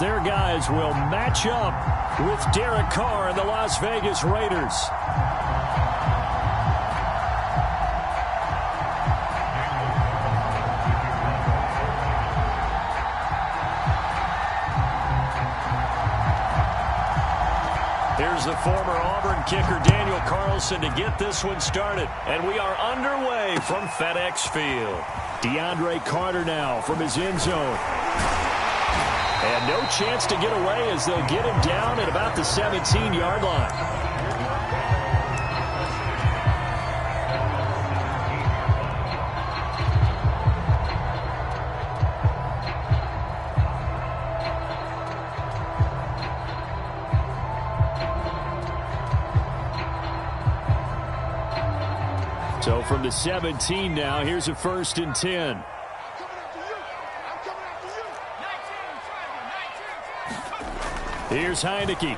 Their guys will match up with Derek Carr and the Las Vegas Raiders. Here's the former Auburn kicker Daniel Carlson to get this one started. And we are underway from FedEx Field. DeAndre Carter now from his end zone. And no chance to get away as they'll get him down at about the 17-yard line. So from the 17 now, here's a 1st and 10. Here's Heineke.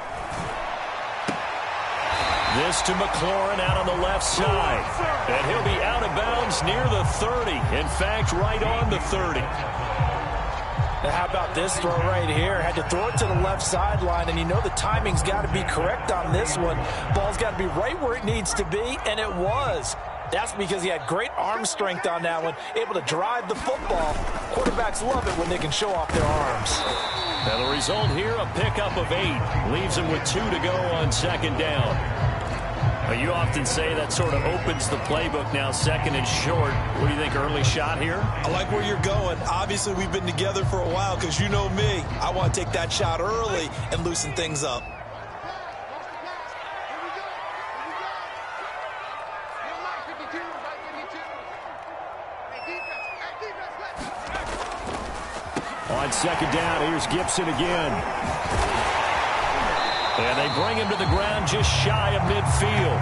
This to McLaurin out on the left side. And he'll be out of bounds near the 30. In fact, right on the 30. Now how about this throw right here? Had to throw it to the left sideline, and you know the timing's got to be correct on this one. Ball's got to be right where it needs to be, and it was. That's because he had great arm strength on that one, able to drive the football. Quarterbacks love it when they can show off their arms. And the result here, a pickup of 8. Leaves him with 2 to go on 2nd down. You often say that sort of opens the playbook now, 2nd and short. What do you think, early shot here? I like where you're going. Obviously, we've been together for a while because you know me. I want to take that shot early and loosen things up. On 2nd down, here's Gibson again. And they bring him to the ground just shy of midfield.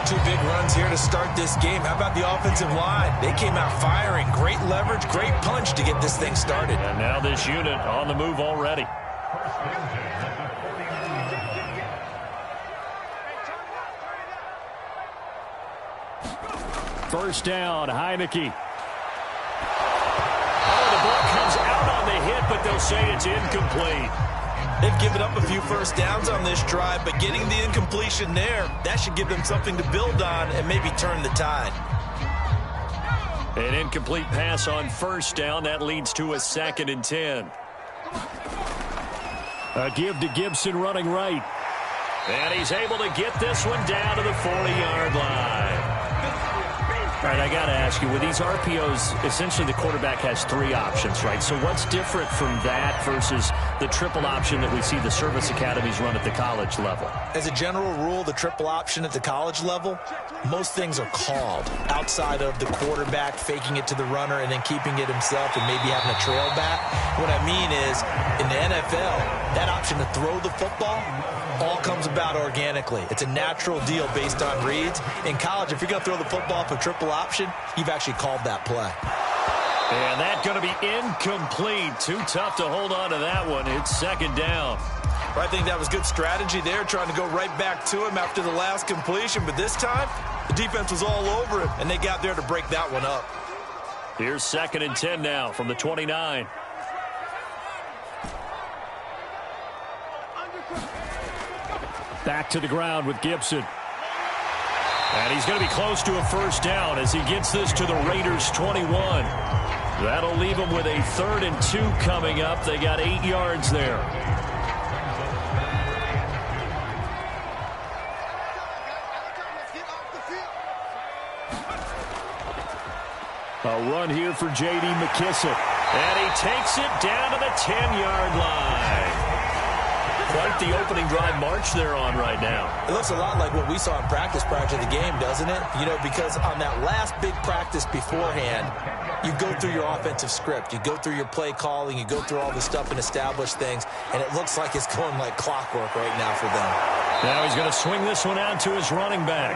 2 big runs here to start this game. How about the offensive line? They came out firing. Great leverage, great punch to get this thing started. And now this unit on the move already. First down, Heineke. The ball comes out on the hit, but they'll say it's incomplete. They've given up a few first downs on this drive, but getting the incompletion there, that should give them something to build on and maybe turn the tide. An incomplete pass on 1st down. That leads to a 2nd and 10. A give to Gibson running right. And he's able to get this one down to the 40-yard line. All right, I got to ask you, with these RPOs, essentially the quarterback has 3 options, right? So what's different from that versus the triple option that we see the service academies run at the college level? As a general rule, the triple option at the college level, most things are called outside of the quarterback faking it to the runner and then keeping it himself and maybe having a trail back. What I mean is, in the NFL, that option to throw the football all comes about organically. It's a natural deal based on reads. In college, if you're going to throw the football for triple option, you've actually called that play. And that's going to be incomplete. Too tough to hold on to that one. It's 2nd down. I think that was good strategy there, trying to go right back to him after the last completion. But this time, the defense was all over him, and they got there to break that one up. Here's 2nd and 10 now from the 29. Back to the ground with Gibson. And he's going to be close to a 1st down as he gets this to the Raiders' 21. That'll leave them with a 3rd and 2 coming up. They got 8 yards there. A run here for J.D. McKissick. And he takes it down to the 10-yard line. Quite the opening drive march they're on right now. It looks a lot like what we saw in practice prior to the game, doesn't it? You know, because on that last big practice beforehand, you go through your offensive script. You go through your play calling. You go through all the stuff and establish things. And it looks like it's going like clockwork right now for them. Now he's going to swing this one out to his running back.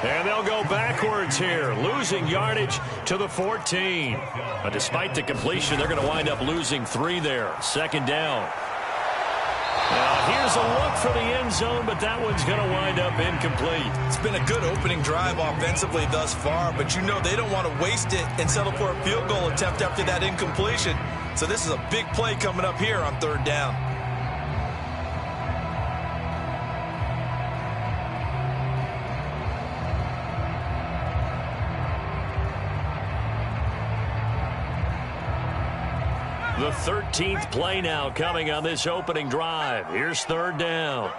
And they'll go backwards here, losing yardage to the 14. But despite the completion, they're going to wind up losing 3 there. 2nd down. Now here's a look for the end zone, but that one's going to wind up incomplete. It's been a good opening drive offensively thus far, but you know they don't want to waste it and settle for a field goal attempt after that incompletion. So this is a big play coming up here on 3rd down. The 13th play now coming on this opening drive. Here's 3rd down.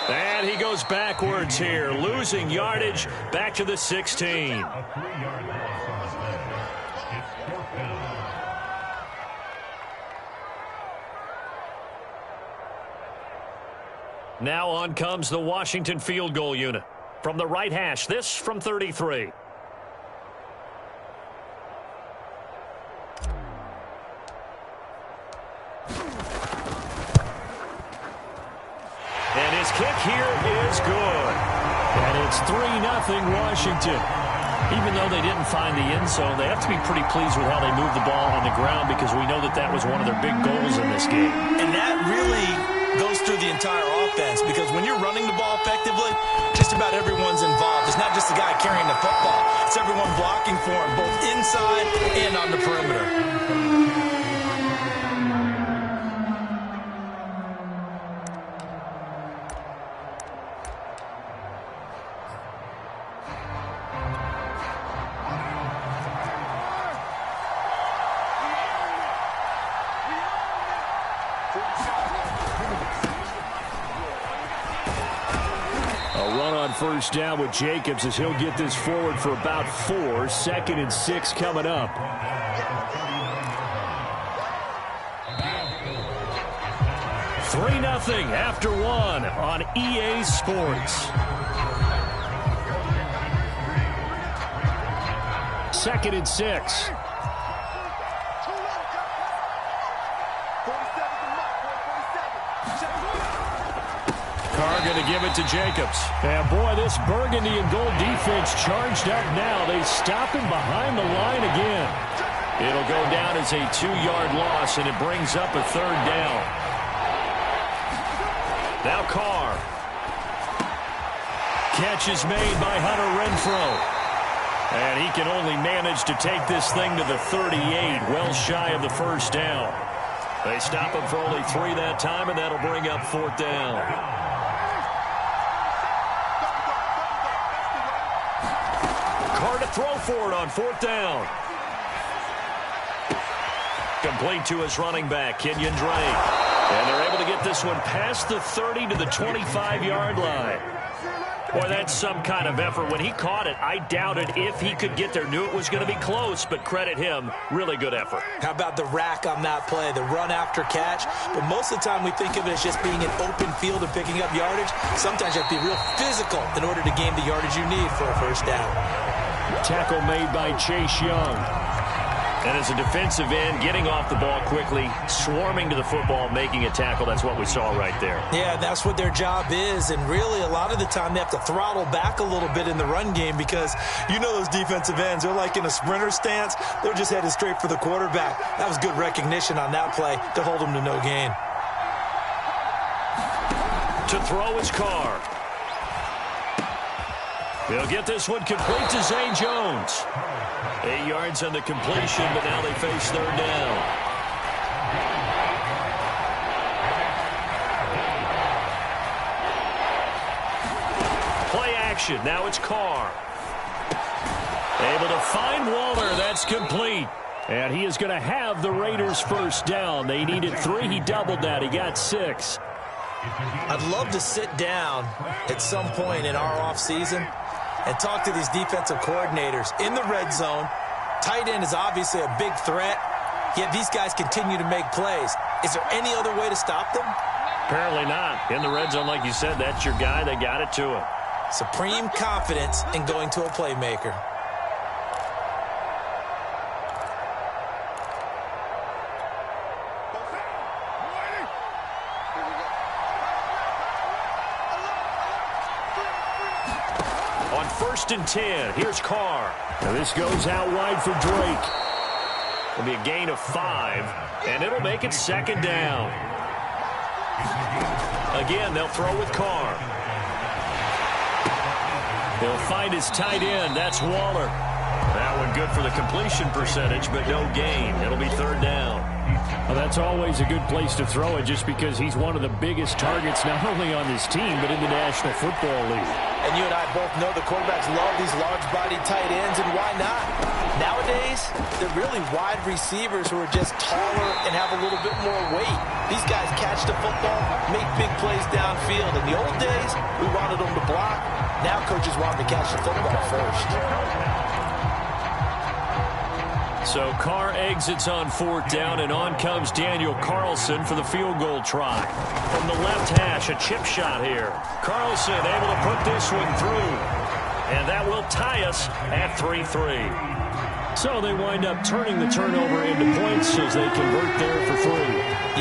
And he goes backwards here, losing yardage back to the 16. Now on comes the Washington field goal unit. From the right hash, this from 33. And his kick here is good. And it's 3-0 Washington. Even though they didn't find the end zone, they have to be pretty pleased with how they moved the ball on the ground because we know that that was one of their big goals in this game. And that really goes through the entire offense because when you're running the ball effectively, just about everyone's involved. It's not just the guy carrying the football. It's everyone blocking for him, both inside and on the perimeter. First down with Jacobs as he'll get this forward for about 4. 2nd and 6 coming up. $3-0 after 1 on EA Sports. 2nd and 6. Going to give it to Jacobs. And boy, this burgundy and gold defense charged up now. They stop him behind the line again. It'll go down as a 2-yard loss, and it brings up a 3rd down. Now Carr. Catch is made by Hunter Renfrow. And he can only manage to take this thing to the 38, well shy of the 1st down. They stop him for only 3 that time, and that'll bring up 4th down. Throw for it on 4th down. Complete to his running back, Kenyon Drake. And they're able to get this one past the 30 to the 25-yard line. Boy, that's some kind of effort. When he caught it, I doubted if he could get there. Knew it was going to be close, but credit him. Really good effort. How about the rack on that play, the run after catch? But most of the time we think of it as just being an open field and picking up yardage. Sometimes you have to be real physical in order to gain the yardage you need for a 1st down. Tackle made by Chase Young. And as a defensive end, getting off the ball quickly, swarming to the football, making a tackle, that's what we saw right there. Yeah, that's what their job is. And really, a lot of the time, they have to throttle back a little bit in the run game because you know those defensive ends, they're like in a sprinter stance. They're just headed straight for the quarterback. That was good recognition on that play to hold them to no gain. To throw is Carr. He'll get this one complete to Zay Jones. 8 yards on the completion, but now they face 3rd down. Play action. Now it's Carr. Able to find Waller. That's complete. And he is going to have the Raiders' 1st down. They needed 3. He doubled that. He got 6. I'd love to sit down at some point in our offseason and talk to these defensive coordinators in the red zone. Tight end is obviously a big threat, yet these guys continue to make plays. Is there any other way to stop them? Apparently not. In the red zone, like you said, that's your guy. They got it to him. Supreme confidence in going to a playmaker. On 1st and 10, here's Carr. Now this goes out wide for Drake. It'll be a gain of 5, and it'll make it 2nd down. Again, they'll throw with Carr. He'll find his tight end. That's Waller. That one good for the completion percentage, but no gain. It'll be third down. Well, that's always a good place to throw it just because he's one of the biggest targets not only on this team but in the National Football League. And you and I both know the quarterbacks love these large-bodied tight ends, and why not? Nowadays, they're really wide receivers who are just taller and have a little bit more weight. These guys catch the football, make big plays downfield. In the old days, we wanted them to block. Now coaches want them to catch the football first. So Carr exits on fourth down, and on comes Daniel Carlson for the field goal try. From the left hash, a chip shot here. Carlson able to put this one through. And that will tie us at 3-3. So they wind up turning the turnover into points as they convert there for 3.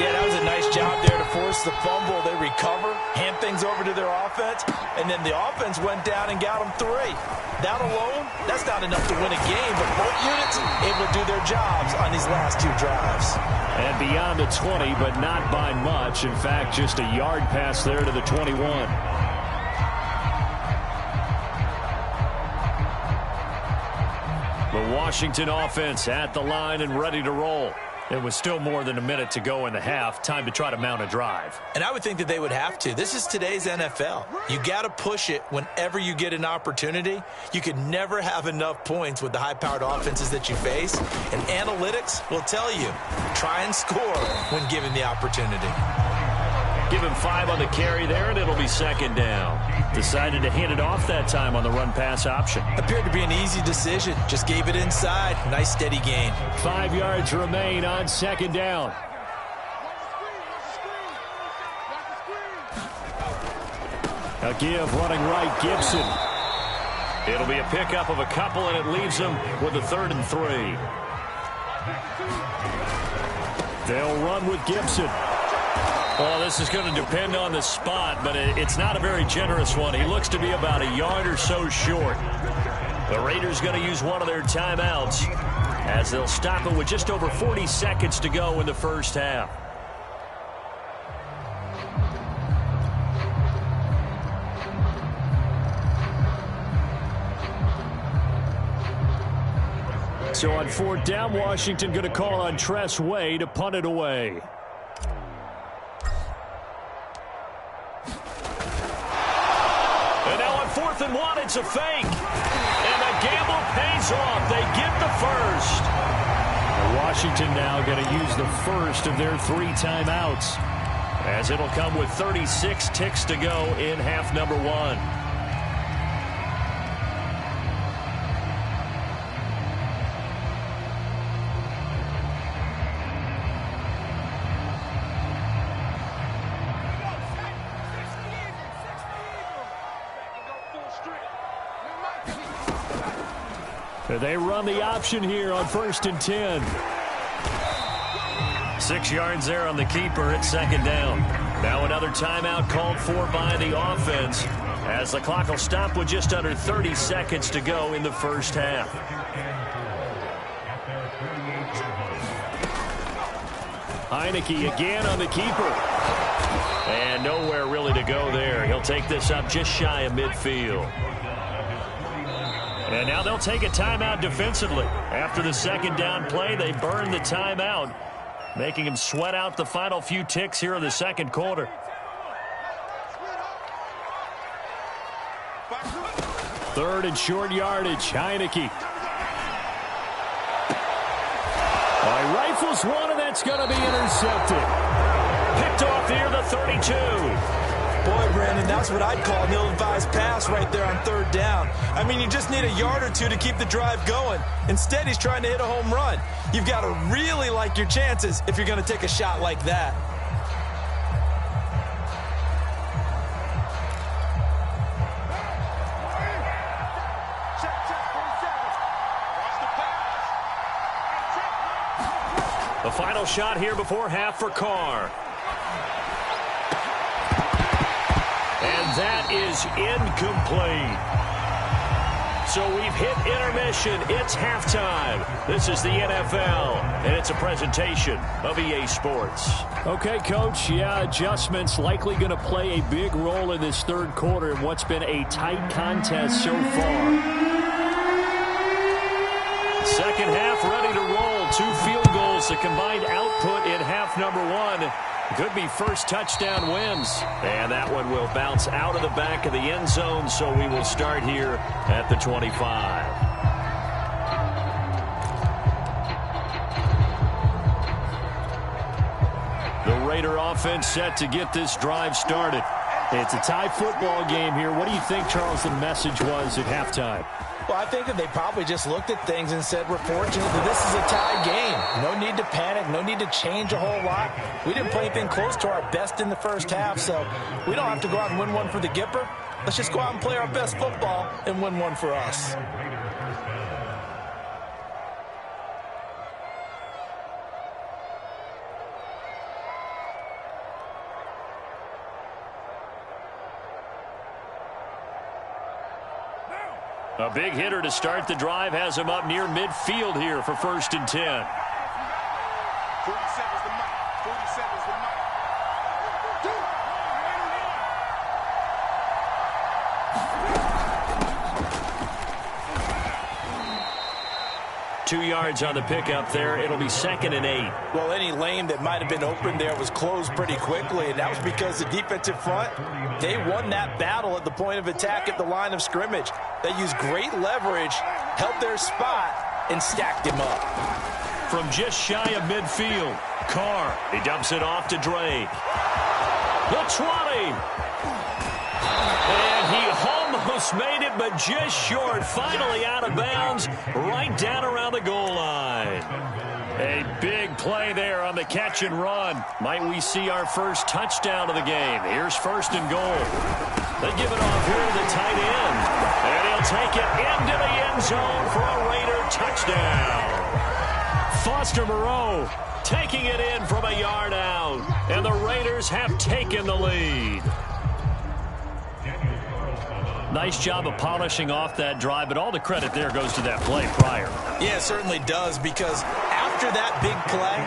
Yeah, that was a nice job there to force the fumble. They recover, hand things over to their offense, and then the offense went down and got them 3. That alone, that's not enough to win a game, but both units able to do their jobs on these last 2 drives. And beyond the 20, but not by much. In fact, just a yard pass there to the 21. The Washington offense at the line and ready to roll. It was still more than a minute to go in the half. Time to try to mount a drive. And I would think that they would have to. This is today's NFL. You got to push it whenever you get an opportunity. You can never have enough points with the high-powered offenses that you face. And analytics will tell you, try and score when given the opportunity. Give him 5 on the carry there, and it'll be second down. Decided to hand it off that time on the run-pass option. Appeared to be an easy decision. Just gave it inside. Nice, steady gain. 5 yards remain on second down. A give running right, Gibson. It'll be a pickup of a couple, and it leaves them with a 3rd and 3. They'll run with Gibson. Well, this is going to depend on the spot, but it's not a very generous one. He looks to be about a yard or so short. The Raiders going to use one of their timeouts as they'll stop it with just over 40 seconds to go in the first half. So on fourth down, Washington going to call on Tress Way to punt it away. Fourth and 1, it's a fake. And the gamble pays off. They get the first. Washington now going to use the first of their 3 timeouts, as it'll come with 36 ticks to go in half number 1. They run the option here on 1st and 10. 6 yards there on the keeper at second down. Now another timeout called for by the offense as the clock will stop with just under 30 seconds to go in the first half. Heineke again on the keeper. And nowhere really to go there. He'll take this up just shy of midfield. And now they'll take a timeout defensively. After the second down play, they burn the timeout, making him sweat out the final few ticks here in the second quarter. 3rd and short yardage, Heineke. Rifles one, and that's going to be intercepted. Picked off near the 32. Boy, Brandon, that's what I'd call an ill-advised pass right there on 3rd down. I mean, you just need a yard or 2 to keep the drive going. Instead, he's trying to hit a home run. You've got to really like your chances if you're going to take a shot like that. The final shot here before half for Carr. And that is incomplete. So we've hit intermission. It's halftime. This is the NFL, and it's a presentation of EA Sports. Okay, Coach, yeah, adjustments likely going to play a big role in this third quarter in what's been a tight contest so far. Second half ready to roll. 2 field goals. The combined output in half number 1. Could be first touchdown wins. And that one will bounce out of the back of the end zone, so we will start here at the 25. The Raider offense set to get this drive started. It's a tie football game here. What do you think, Charles, the message was at halftime? Well, I think that they probably just looked at things and said, we're fortunate that this is a tie game. No need to panic. No need to change a whole lot. We didn't play anything close to our best in the first half, so we don't have to go out and win one for the Gipper. Let's just go out and play our best football and win one for us. A big hitter to start the drive has him up near midfield here for 1st and 10. 47's the mark. 47's the mark. 2 yards on the pickup there. It'll be 2nd and 8. Well, any lane that might have been open there was closed pretty quickly, and that was because the defensive front, they won that battle at the point of attack at the line of scrimmage. They used great leverage, held their spot, and stacked him up. From just shy of midfield, Carr. He dumps it off to Drake. The 20. And he almost made it, but just short. Finally out of bounds, right down around the goal line. A big play there on the catch and run. Might we see our first touchdown of the game? Here's 1st and goal. They give it off here to the tight end. And he'll take it into the end zone for a Raider touchdown. Foster Moreau taking it in from a yard out. And the Raiders have taken the lead. Nice job of polishing off that drive, but all the credit there goes to that play prior. Yeah, it certainly does, because after that big play,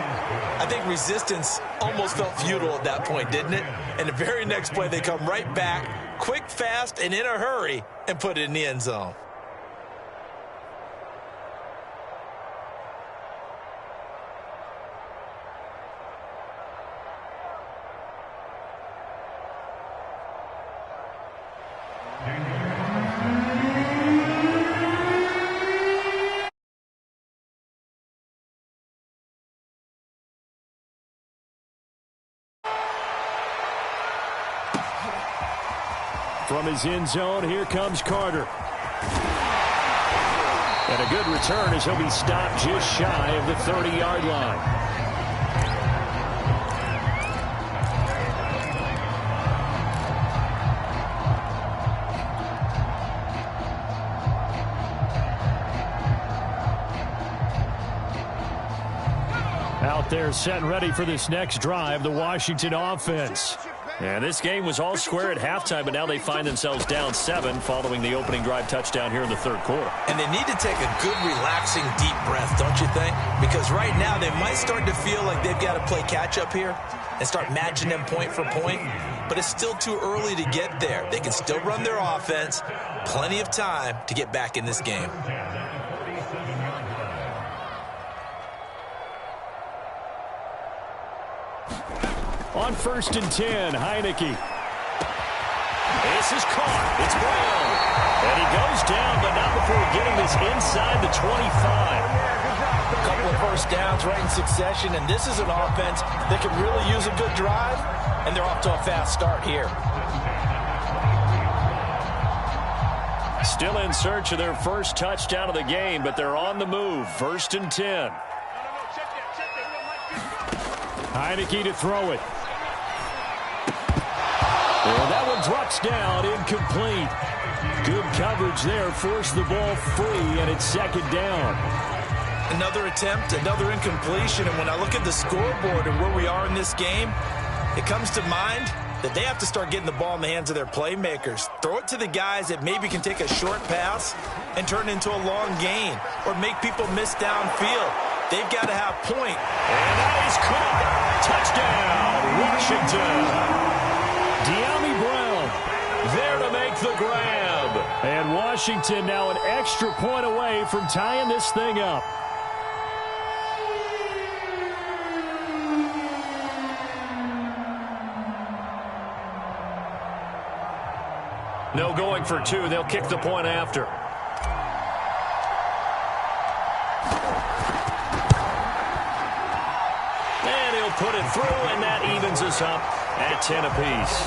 I think resistance almost felt futile at that point, didn't it? And the very next play, they come right back, quick, fast, and in a hurry, and put it in the end zone. From his end zone, here comes Carter. And a good return as he'll be stopped just shy of the 30-yard line. Out there set and ready for this next drive, the Washington offense. And this game was all square at halftime, but now they find themselves down 7 following the opening drive touchdown here in the third quarter. And they need to take a good, relaxing, deep breath, don't you think? Because right now they might start to feel like they've got to play catch-up here and start matching them point for point. But it's still too early to get there. They can still run their offense. Plenty of time to get back in this game. On 1st and 10, Heineke. This is caught. It's Brown. And he goes down, but not before getting this inside the 25. A couple of first downs right in succession, and this is an offense that can really use a good drive, and they're off to a fast start here. Still in search of their first touchdown of the game, but they're on the move. 1st and 10. Heineke to throw it. And that one drops down, incomplete. Good coverage there, forced the ball free, and it's 2nd down. Another attempt, another incompletion, and when I look at the scoreboard and where we are in this game, it comes to mind that they have to start getting the ball in the hands of their playmakers. Throw it to the guys that maybe can take a short pass and turn it into a long gain or make people miss downfield. They've got to have point. And that is caught. Touchdown, Washington. De'Ami Brown there to make the grab. And Washington now an extra point away from tying this thing up. No going for two. They'll kick the point after. And he'll put it through, and that evens us up at 10 apiece.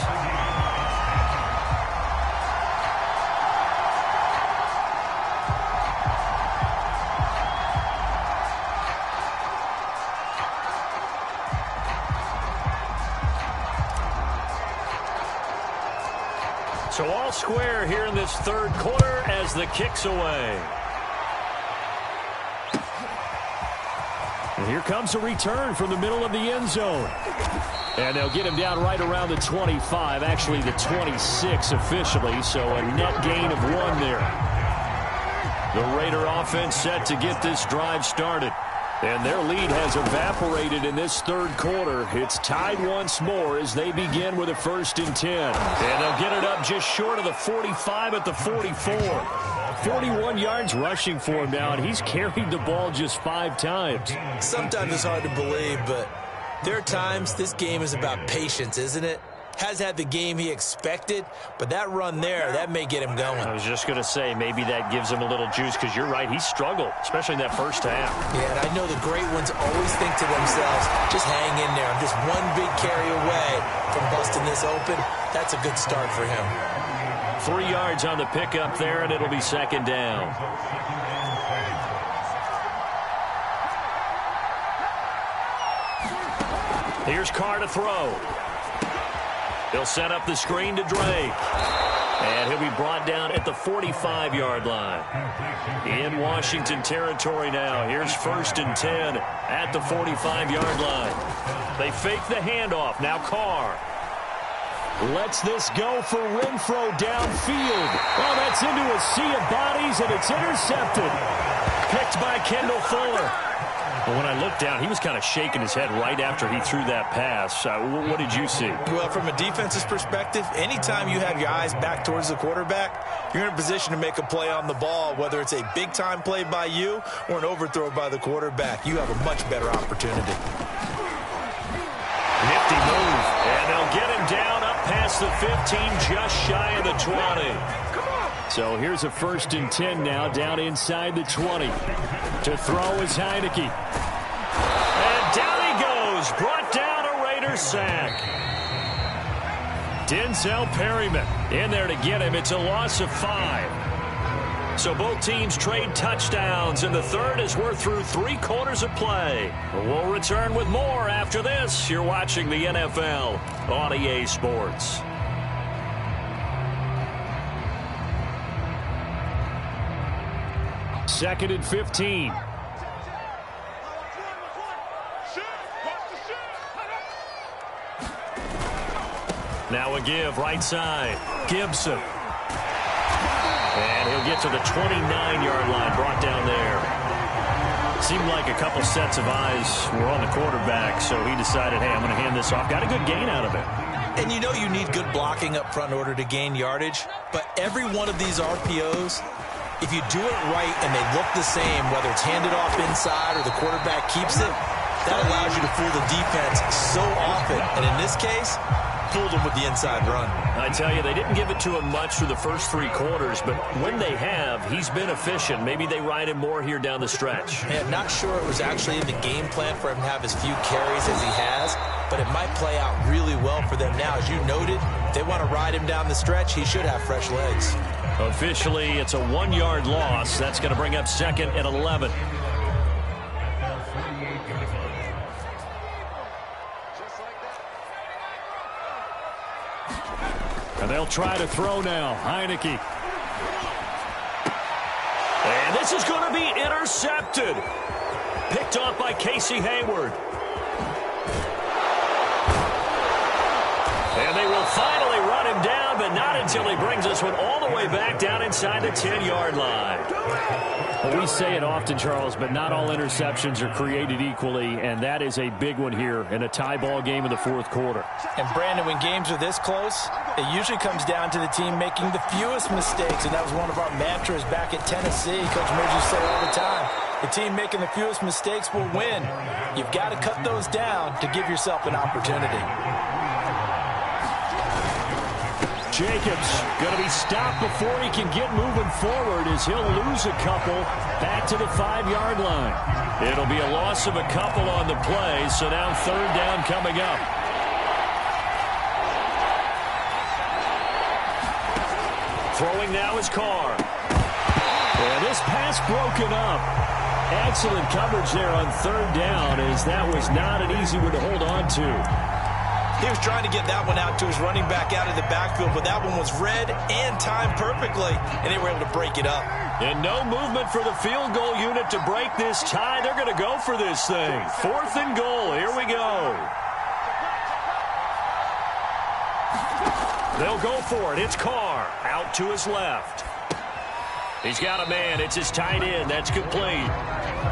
So all square here in this third quarter as the kick's away. And here comes a return from the middle of the end zone. And they'll get him down right around the 25, actually the 26 officially, so a net gain of 1 there. The Raider offense set to get this drive started. And their lead has evaporated in this third quarter. It's tied once more as they begin with a 1st and 10. And they'll get it up just short of the 45 at the 44. 41 yards rushing for him now, and he's carried the ball just 5 times. Sometimes it's hard to believe, but there are times this game is about patience, isn't it? Has had the game he expected, but that run there, that may get him going. I was just going to say, maybe that gives him a little juice, because you're right, he struggled, especially in that first half. Yeah, and I know the great ones always think to themselves, just hang in there. I'm just one big carry away from busting this open. That's a good start for him. 3 yards on the pickup there, and it'll be 2nd down. Here's Carr to throw. He'll set up the screen to Drake. And he'll be brought down at the 45-yard line. In Washington territory now. Here's 1st and 10 at the 45-yard line. They fake the handoff. Now Carr. Lets this go for Renfro downfield. Oh, that's into a sea of bodies, and it's intercepted. Picked by Kendall Fuller. But when I looked down, he was kind of shaking his head right after he threw that pass. What did you see? Well, from a defense's perspective, anytime you have your eyes back towards the quarterback, you're in a position to make a play on the ball, whether it's a big-time play by you or an overthrow by the quarterback. You have a much better opportunity. Nifty move. And they'll get him down up past the 15, just shy of the 20. So here's a 1st and 10 now, down inside the 20. To throw is Heineke. And down he goes. Brought down a Raiders sack. Denzel Perryman in there to get him. It's a loss of 5. So both teams trade touchdowns in the third as we're through 3 quarters of play. We'll return with more after this. You're watching the NFL on EA Sports. Second and 15. Now a give right side. Gibson. And he'll get to the 29-yard line, brought down there. Seemed like a couple sets of eyes were on the quarterback, so he decided, hey, I'm going to hand this off. Got a good gain out of it. And you know you need good blocking up front in order to gain yardage, but every one of these RPOs, if you do it right and they look the same, whether it's handed off inside or the quarterback keeps it, that allows you to fool the defense so often. And in this case, fooled them with the inside run. I tell you, they didn't give it to him much through the first 3 quarters, but when they have, he's been efficient. Maybe they ride him more here down the stretch. Yeah, I'm not sure it was actually in the game plan for him to have as few carries as he has, but it might play out really well for them now. As you noted, if they want to ride him down the stretch, he should have fresh legs. Officially, it's a 1-yard loss. That's going to bring up 2nd and 11. And they'll try to throw now. Heineke. And this is going to be intercepted. Picked off by Casey Hayward. And they will finally run him down, but not until he brings this one all the way back down inside the 10-yard line. Well, we say it often, Charles, but not all interceptions are created equally, and that is a big one here in a tie ball game in the fourth quarter. And, Brandon, when games are this close, it usually comes down to the team making the fewest mistakes, and that was one of our mantras back at Tennessee. Coach Mears used to say all the time, the team making the fewest mistakes will win. You've got to cut those down to give yourself an opportunity. Jacobs going to be stopped before he can get moving forward as he'll lose a couple back to the 5-yard line. It'll be a loss of a couple on the play, so now third down coming up. Throwing now is Carr. And this pass broken up. Excellent coverage there on third down, as that was not an easy one to hold on to. He was trying to get that one out to his running back out of the backfield, but that one was read and timed perfectly, and they were able to break it up. And no movement for the field goal unit to break this tie. They're going to go for this thing. 4th and goal. Here we go. They'll go for it. It's Carr out to his left. He's got a man. It's his tight end. That's complete.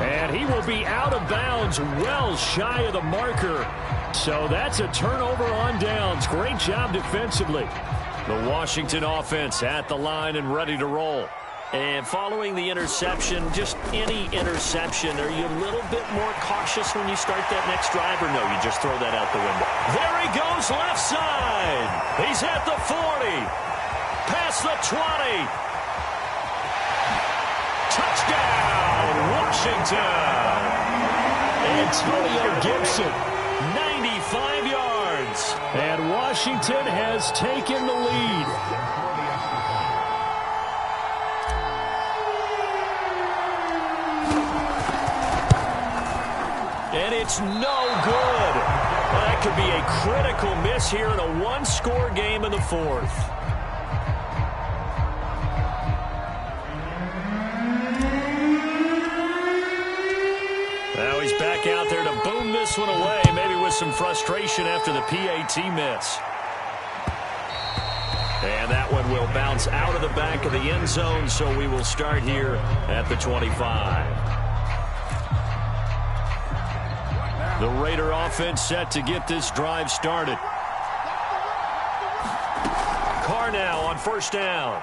And he will be out of bounds, well shy of the marker. So that's a turnover on downs. Great job defensively. The Washington offense at the line and ready to roll. And following the interception, just any interception, are you a little bit more cautious when you start that next drive, or no, you just throw that out the window? There he goes, left side. He's at the 40. Past the 20. Touchdown, Washington. Antonio Gibson. 95 yards. And Washington has taken the lead. And it's no good. That could be a critical miss here in a one-score game in the fourth. Now he's back out there to boom this one away, maybe with some frustration after the PAT miss. And that one will bounce out of the back of the end zone, so we will start here at the 25. The Raider offense set to get this drive started. Carr now on first down.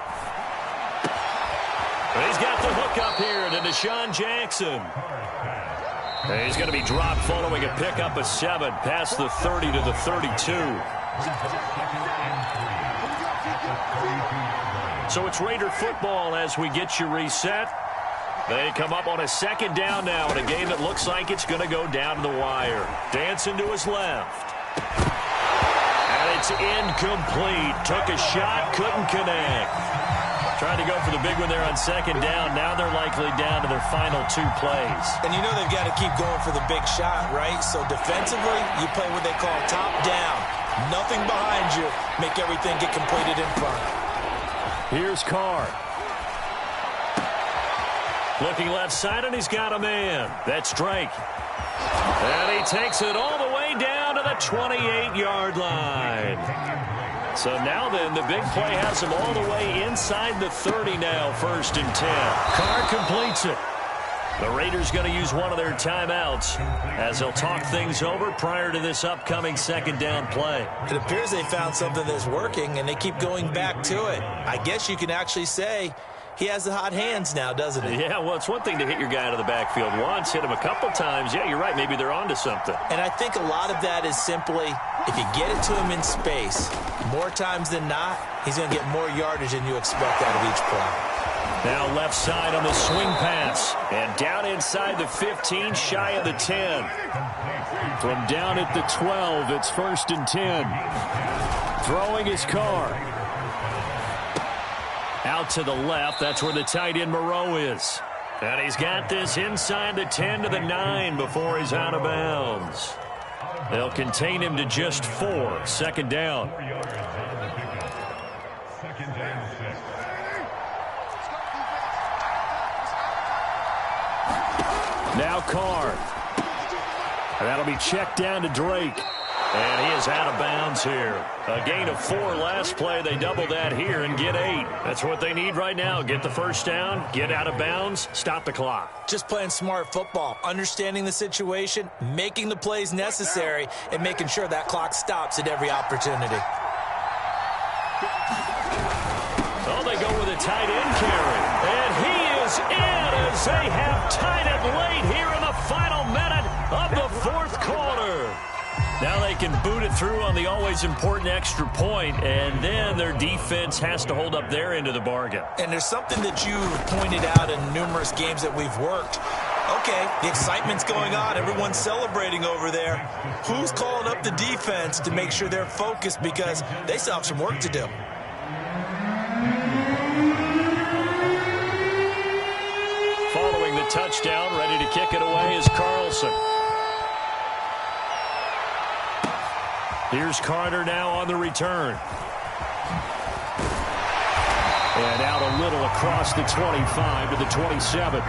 He's got the hook up here to Deshaun Jackson. He's going to be dropped following a pickup of 7 past the 30 to the 32. So it's Raider football as we get you reset. They come up on a second down now in a game that looks like it's going to go down to the wire. Dancing to his left. And it's incomplete. Took a shot, couldn't connect. Trying to go for the big one there on second down. Now they're likely down to their final 2 plays. And you know they've got to keep going for the big shot, right? So defensively, you play what they call top down. Nothing behind you. Make everything get completed in front. Here's Carr. Looking left side, and he's got a man. That's Drake. And he takes it all the way down to the 28-yard line. So now then, the big play has him all the way inside the 30 now, 1st and 10. Carr completes it. The Raiders going to use one of their timeouts as they'll talk things over prior to this upcoming second down play. It appears they found something that's working, and they keep going back to it. I guess you can actually say he has the hot hands now, doesn't he? Yeah, well, it's one thing to hit your guy out of the backfield once, hit him a couple times. Yeah, you're right. Maybe they're onto something. And I think a lot of that is simply if you get it to him in space, more times than not, he's going to get more yardage than you expect out of each play. Now left side on the swing pass. And down inside the 15, shy of the 10. From down at the 12, it's 1st and 10. Throwing his Carr. Out to the left, that's where the tight end Moreau is. And he's got this inside the 10 to the 9 before he's out of bounds. They'll contain him to just 4. Second down. Now Carr. And that'll be checked down to Drake. And he is out of bounds here. A gain of 4 last play. They double that here and get 8. That's what they need right now. Get the first down, get out of bounds, stop the clock. Just playing smart football, understanding the situation, making the plays necessary, and making sure that clock stops at every opportunity. Oh, they go with a tight end carry. And he is in as they have tied it late here in the final minute of the 4th quarter. Now they can boot it through on the always important extra point, and then their defense has to hold up their end of the bargain. And there's something that you've pointed out in numerous games that we've worked. Okay, the excitement's going on. Everyone's celebrating over there. Who's calling up the defense to make sure they're focused, because they still have some work to do? Following the touchdown, ready to kick it away is Carlson. Here's Carter now on the return. And out a little across the 25 to the 27.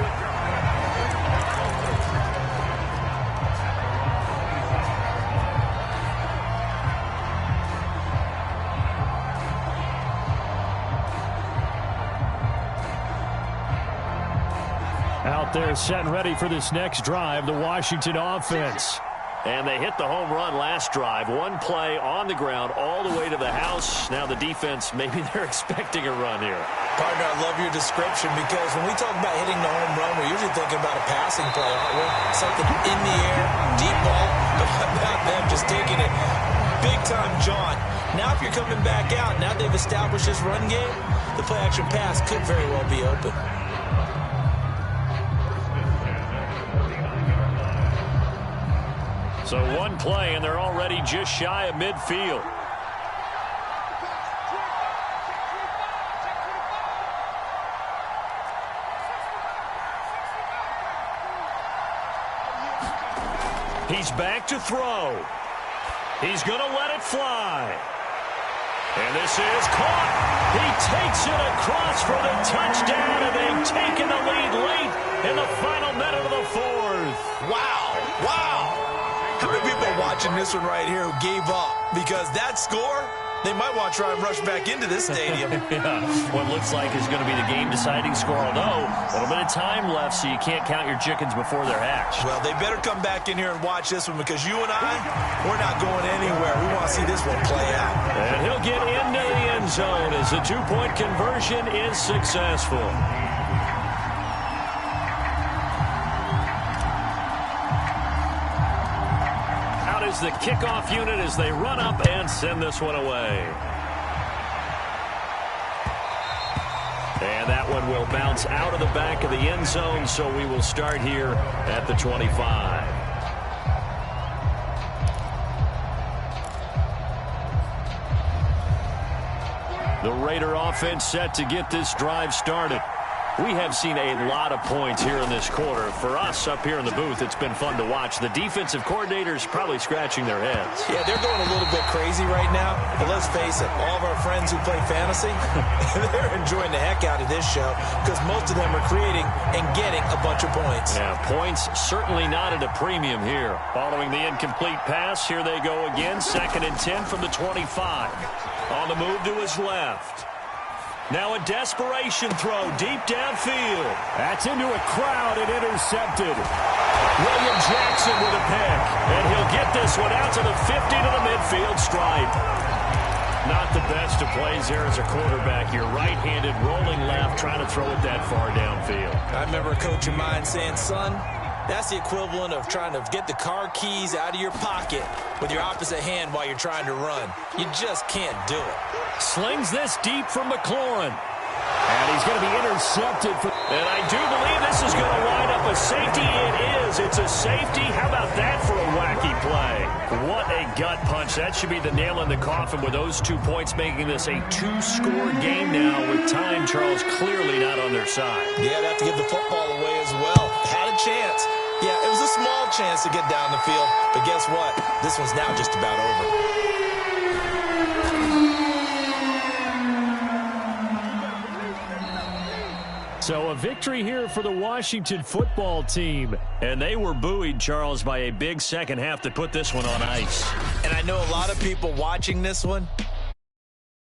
Out there set and ready for this next drive, the Washington offense. And they hit the home run last drive. 1 play on the ground all the way to the house. Now the defense, maybe they're expecting a run here. Partner, I love your description, because when we talk about hitting the home run, we're usually thinking about a passing play, aren't we? Something in the air, deep ball. But how about them just taking it big-time jaunt? Now if you're coming back out, now they've established this run game, the play-action pass could very well be open. So 1 play, and they're already just shy of midfield. He's back to throw. He's going to let it fly. And this is caught. He takes it across for the touchdown, and they've taken the lead late in the final minute of the 4th. Wow. Wow. How many people are watching this one right here who gave up? Because that score, they might want to try and rush back into this stadium. Yeah, what looks like is going to be the game-deciding score, although a little bit of time left, so you can't count your chickens before they're hatched. Well, they better come back in here and watch this one, because you and I, we're not going anywhere. We want to see this one play out. And he'll get into the end zone as the 2-point conversion is successful. The kickoff unit as they run up and send this one away. And that one will bounce out of the back of the end zone, so we will start here at the 25. The Raider offense set to get this drive started. We have seen a lot of points here in this quarter. For us up here in the booth, it's been fun to watch. The defensive coordinators probably scratching their heads. Yeah, they're going a little bit crazy right now. But let's face it, all of our friends who play fantasy, they're enjoying the heck out of this show, because most of them are creating and getting a bunch of points. Yeah, points certainly not at a premium here. Following the incomplete pass, here they go again. 2nd and 10 from the 25. On the move to his left. Now a desperation throw deep downfield. That's into a crowd and intercepted. William Jackson with a pick. And he'll get this one out to the 50 to the midfield stripe. Not the best of plays there as a quarterback. You're right-handed, rolling left, trying to throw it that far downfield. I remember a coach of mine saying, son, that's the equivalent of trying to get the car keys out of your pocket with your opposite hand while you're trying to run. You just can't do it. Slings this deep from McLaurin. And he's going to be intercepted. And I do believe this is going to wind up a safety. It is. It's a safety. How about that for a wacky play? What a gut punch. That should be the nail in the coffin with those 2 points, making this a 2-score game now with time, Charles, clearly not on their side. Yeah, they have to give the football away as well. Had a chance. Yeah, it was a small chance to get down the field. But guess what? This one's now just about over. So a victory here for the Washington football team. And they were buoyed, Charles, by a big second half to put this one on ice. And I know a lot of people watching this one